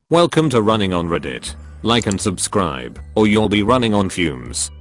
Welcome to Running on Reddit. Like and subscribe, or you'll be running on fumes.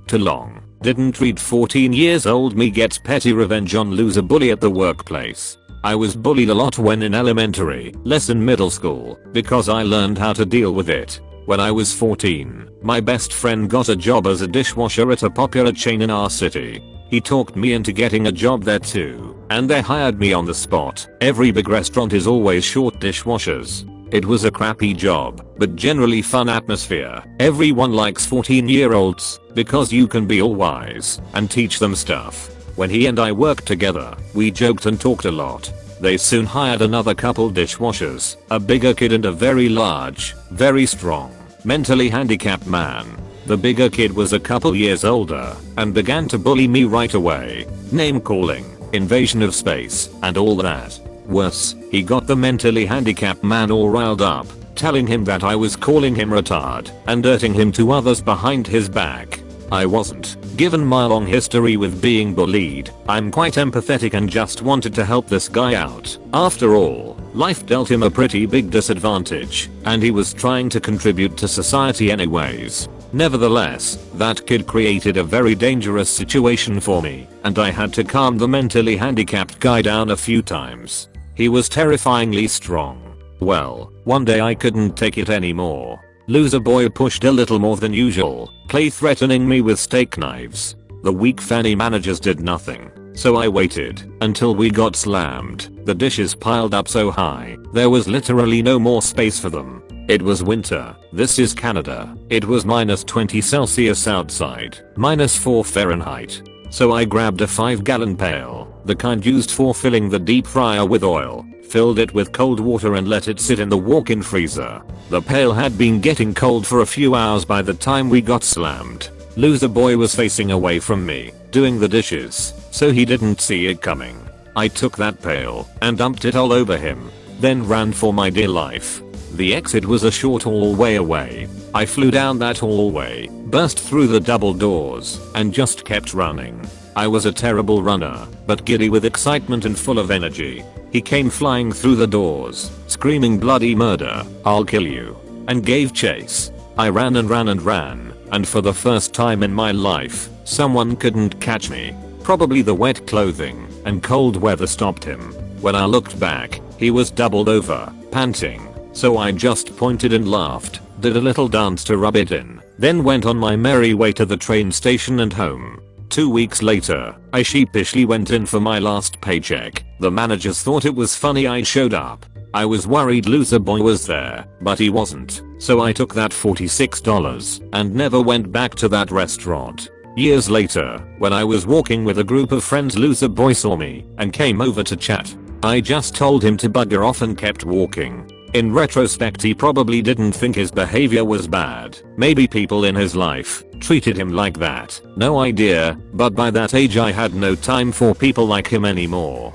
Too long. Didn't read 14 years old me gets petty revenge on loser bully at the workplace. I was bullied a lot when in elementary, less in middle school, because I learned how to deal with it. When I was 14, my best friend got a job as a dishwasher at a popular chain in our city. He talked me into getting a job there too, and they hired me on the spot. Every big restaurant is always short dishwashers. It was a crappy job, but generally fun atmosphere. Everyone likes 14-year-olds, because you can be all wise and teach them stuff. When he and I worked together, we joked and talked a lot. They soon hired another couple dishwashers, a bigger kid and a very large, very strong, mentally handicapped man. The bigger kid was a couple years older and began to bully me right away. Name calling, invasion of space, and all that. Worse, he got the mentally handicapped man all riled up, telling him that I was calling him retard and dirting him to others behind his back. I wasn't. Given my long history with being bullied, I'm quite empathetic and just wanted to help this guy out. After all, life dealt him a pretty big disadvantage, and he was trying to contribute to society anyways. Nevertheless, that kid created a very dangerous situation for me, and I had to calm the mentally handicapped guy down a few times. He was terrifyingly strong. Well, one day I couldn't take it anymore. Loser boy pushed a little more than usual, threatening me with steak knives. The weak fanny managers did nothing, so I waited until we got slammed. The dishes piled up so high, there was literally no more space for them. It was winter. This is Canada. It was -20°C outside, -4 Fahrenheit. So I grabbed a 5-gallon pail, the kind used for filling the deep fryer with oil, filled it with cold water and let it sit in the walk-in freezer. The pail had been getting cold for a few hours by the time we got slammed. Loser boy was facing away from me, doing the dishes, so he didn't see it coming. I took that pail and dumped it all over him, then ran for my dear life. The exit was a short hallway away. I flew down that hallway, burst through the double doors, and just kept running. I was a terrible runner, but giddy with excitement and full of energy. He came flying through the doors, screaming bloody murder, "I'll kill you," and gave chase. I ran and ran and ran, and for the first time in my life, someone couldn't catch me. Probably the wet clothing and cold weather stopped him. When I looked back, he was doubled over, panting. So I just pointed and laughed, did a little dance to rub it in, then went on my merry way to the train station and home. 2 weeks later, I sheepishly went in for my last paycheck. The managers thought it was funny I showed up. I was worried loser boy was there, but he wasn't. So I took that $46 and never went back to that restaurant. Years later, when I was walking with a group of friends, loser boy saw me and came over to chat. I just told him to bugger off and kept walking. In retrospect, he probably didn't think his behavior was bad. Maybe people in his life treated him like that. No idea, but by that age I had no time for people like him anymore.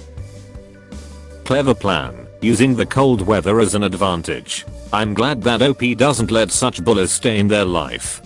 Clever plan, using the cold weather as an advantage. I'm glad that OP doesn't let such bullies stay in their life.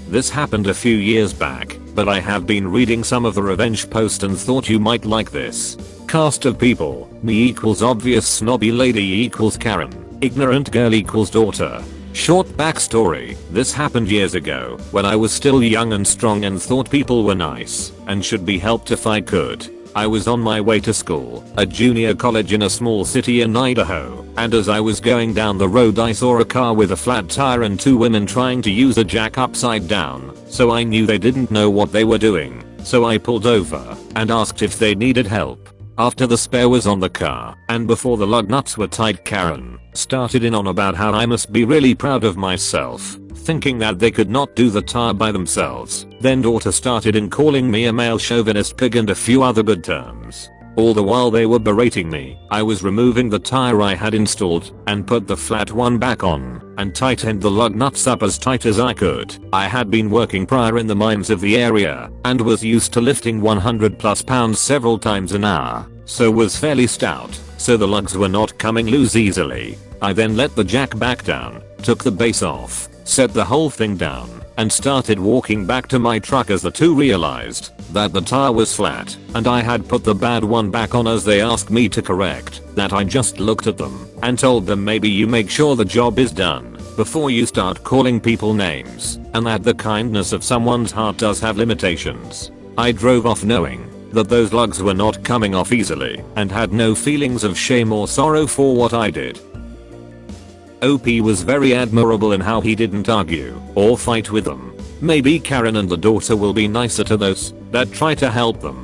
This happened a few years back, but I have been reading some of the revenge posts and thought you might like this. Cast of people, me equals obvious snobby lady equals Karen, ignorant girl equals daughter. Short backstory, this happened years ago, when I was still young and strong and thought people were nice, and should be helped if I could. I was on my way to school, a junior college in a small city in Idaho, and as I was going down the road I saw a car with a flat tire and 2 women trying to use a jack upside down, so I knew they didn't know what they were doing, so I pulled over and asked if they needed help. After the spare was on the car, and before the lug nuts were tight, Karen started in on about how I must be really proud of myself, thinking that they could not do the tire by themselves. Then daughter started in calling me a male chauvinist pig and a few other good terms. All the while they were berating me, I was removing the tire I had installed and put the flat one back on and tightened the lug nuts up as tight as I could. I had been working prior in the mines of the area and was used to lifting 100+ pounds several times an hour, so was fairly stout, so the lugs were not coming loose easily. I then let the jack back down, took the base off, set the whole thing down, and started walking back to my truck as the two realized that the tire was flat and I had put the bad one back on. As they asked me to correct that, I just looked at them and told them maybe you make sure the job is done before you start calling people names, and that the kindness of someone's heart does have limitations. I drove off knowing that those lugs were not coming off easily and had no feelings of shame or sorrow for what I did. OP was very admirable in how he didn't argue or fight with them. Maybe Karen and the daughter will be nicer to those that try to help them.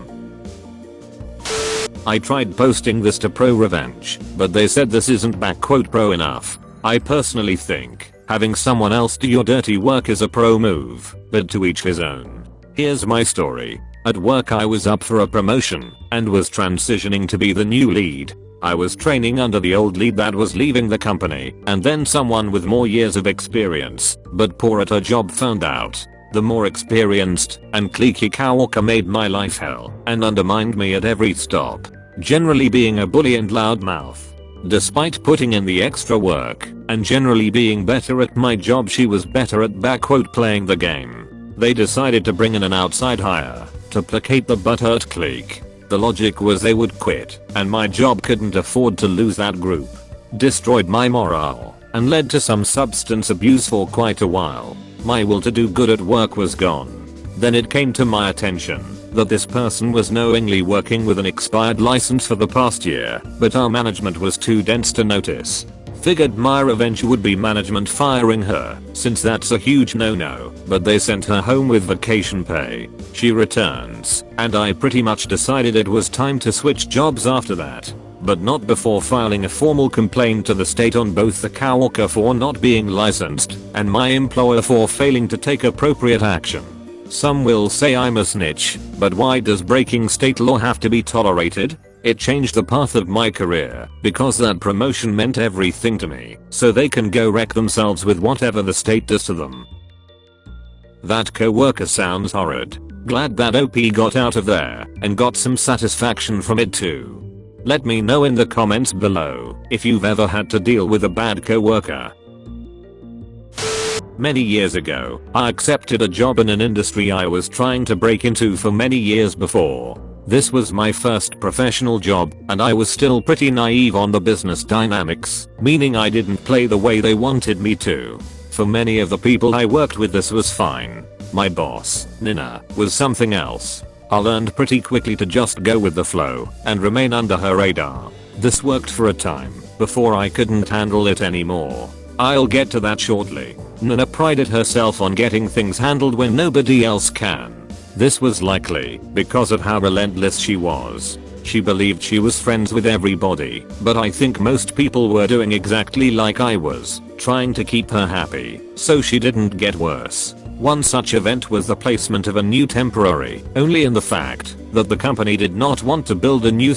I tried posting this to Pro Revenge, but they said this isn't pro enough. I personally think having someone else do your dirty work is a pro move, but to each his own. Here's my story. At work I was up for a promotion and was transitioning to be the new lead. I was training under the old lead that was leaving the company, and then someone with more years of experience but poor at her job found out. The more experienced and cliquey coworker made my life hell and undermined me at every stop, generally being a bully and loudmouth. Despite putting in the extra work and generally being better at my job, she was better at playing the game. They decided to bring in an outside hire to placate the butthurt clique. The logic was they would quit, and my job couldn't afford to lose that group. Destroyed my morale and led to some substance abuse for quite a while. My will to do good at work was gone. Then it came to my attention that this person was knowingly working with an expired license for the past year, but our management was too dense to notice. Figured my revenge would be management firing her, since that's a huge no-no, but they sent her home with vacation pay. She returns, and I pretty much decided it was time to switch jobs after that. But not before filing a formal complaint to the state on both the coworker for not being licensed and my employer for failing to take appropriate action. Some will say I'm a snitch, but why does breaking state law have to be tolerated? It changed the path of my career because that promotion meant everything to me, so they can go wreck themselves with whatever the state does to them. That coworker sounds horrid. Glad that OP got out of there and got some satisfaction from it too. Let me know in the comments below if you've ever had to deal with a bad coworker. Many years ago, I accepted a job in an industry I was trying to break into for many years before. This was my first professional job, and I was still pretty naive on the business dynamics, meaning I didn't play the way they wanted me to. For many of the people I worked with this was fine. My boss, Nina, was something else. I learned pretty quickly to just go with the flow and remain under her radar. This worked for a time before I couldn't handle it anymore. I'll get to that shortly. Nina prided herself on getting things handled when nobody else can. This was likely because of how relentless she was. She believed she was friends with everybody, but I think most people were doing exactly like I was, trying to keep her happy so she didn't get worse. One such event was the placement of a new temporary, only in the fact that the company did not want to build a new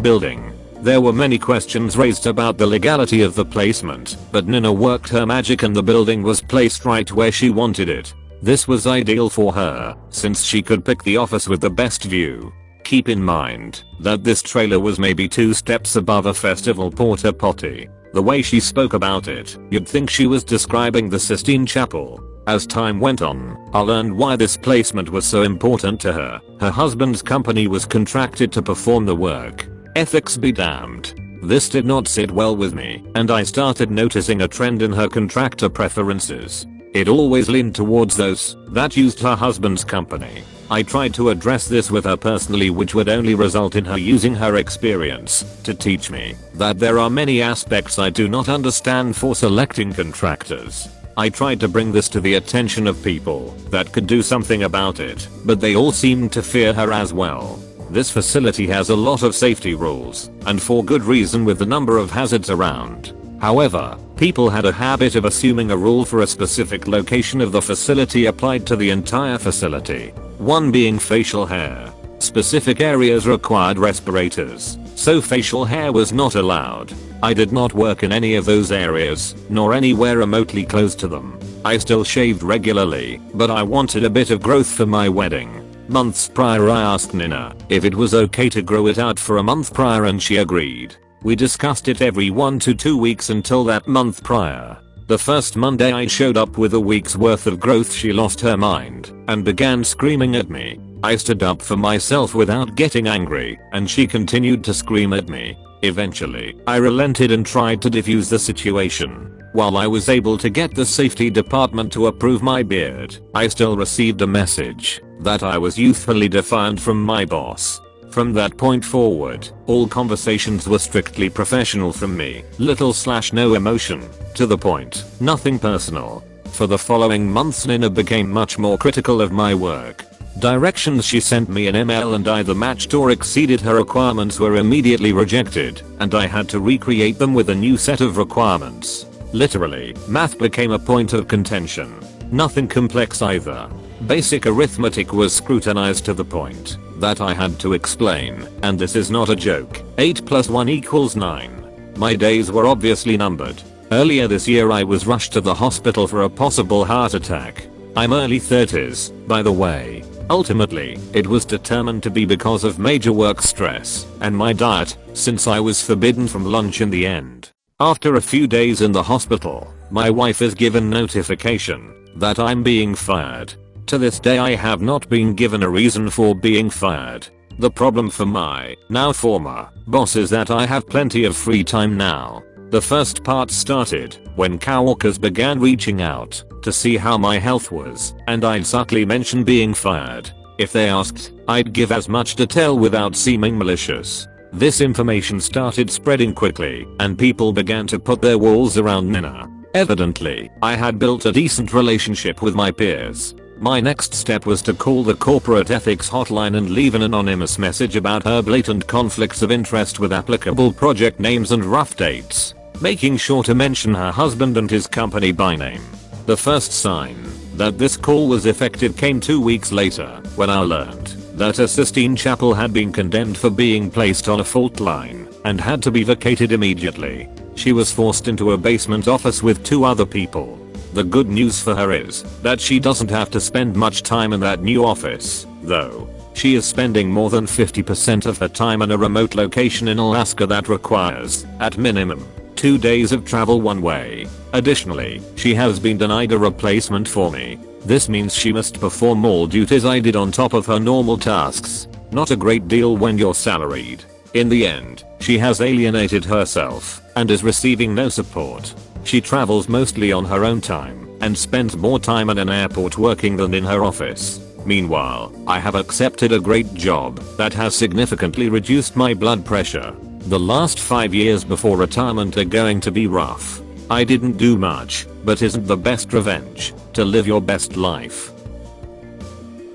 building. There were many questions raised about the legality of the placement, but Nina worked her magic and the building was placed right where she wanted it. This was ideal for her, since she could pick the office with the best view. Keep in mind that this trailer was maybe 2 steps above a festival porta potty. The way she spoke about it, you'd think she was describing the Sistine Chapel. As time went on, I learned why this placement was so important to her. Her husband's company was contracted to perform the work. Ethics be damned. This did not sit well with me, and I started noticing a trend in her contractor preferences. It always leaned towards those that used her husband's company. I tried to address this with her personally, which would only result in her using her experience to teach me that there are many aspects I do not understand for selecting contractors. I tried to bring this to the attention of people that could do something about it, but they all seemed to fear her as well. This facility has a lot of safety rules, and for good reason with the number of hazards around. However, people had a habit of assuming a rule for a specific location of the facility applied to the entire facility. One being facial hair. Specific areas required respirators, so facial hair was not allowed. I did not work in any of those areas, nor anywhere remotely close to them. I still shaved regularly, but I wanted a bit of growth for my wedding. Months prior I asked Nina if it was okay to grow it out for a month prior and she agreed. We discussed it every 1 to 2 weeks until that month prior. The first Monday I showed up with a week's worth of growth, she lost her mind and began screaming at me. I stood up for myself without getting angry, and she continued to scream at me. Eventually, I relented and tried to defuse the situation. While I was able to get the safety department to approve my beard, I still received a message that I was youthfully defiant from my boss. From that point forward, all conversations were strictly professional from me. No emotion. To the point. Nothing personal. For the following months Nina became much more critical of my work. Directions she sent me in ML and either matched or exceeded her requirements were immediately rejected, and I had to recreate them with a new set of requirements. Literally, math became a point of contention. Nothing complex either. Basic arithmetic was scrutinized to the point that I had to explain, and this is not a joke, 8 plus 1 equals 9. My days were obviously numbered. Earlier this year I was rushed to the hospital for a possible heart attack. I'm early 30s, by the way. Ultimately, it was determined to be because of major work stress and my diet, since I was forbidden from lunch in the end. After a few days in the hospital, my wife is given notification that I'm being fired. To this day I have not been given a reason for being fired. The problem for my, now former, boss is that I have plenty of free time now. The first part started when coworkers began reaching out to see how my health was, and I'd subtly mention being fired. If they asked, I'd give as much detail without seeming malicious. This information started spreading quickly, and people began to put their walls around Nina. Evidently, I had built a decent relationship with my peers. My next step was to call the corporate ethics hotline and leave an anonymous message about her blatant conflicts of interest with applicable project names and rough dates, making sure to mention her husband and his company by name. The first sign that this call was effective came 2 weeks later, when I learned that a Sistine Chapel had been condemned for being placed on a fault line and had to be vacated immediately. She was forced into a basement office with 2 other people. The good news for her is that she doesn't have to spend much time in that new office, though. She is spending more than 50% of her time in a remote location in Alaska that requires, at minimum, 2 days of travel one way. Additionally, she has been denied a replacement for me. This means she must perform more duties I did on top of her normal tasks. Not a great deal when you're salaried. In the end, she has alienated herself and is receiving no support. She travels mostly on her own time and spends more time in an airport working than in her office. Meanwhile, I have accepted a great job that has significantly reduced my blood pressure. The last 5 years before retirement are going to be rough. I didn't do much, but isn't the best revenge to live your best life?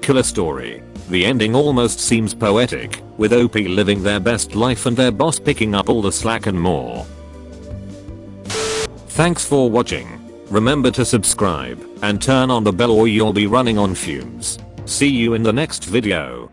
Killer story. The ending almost seems poetic, with OP living their best life and their boss picking up all the slack and more. Thanks for watching. Remember to subscribe and turn on the bell or you'll be running on fumes. See you in the next video.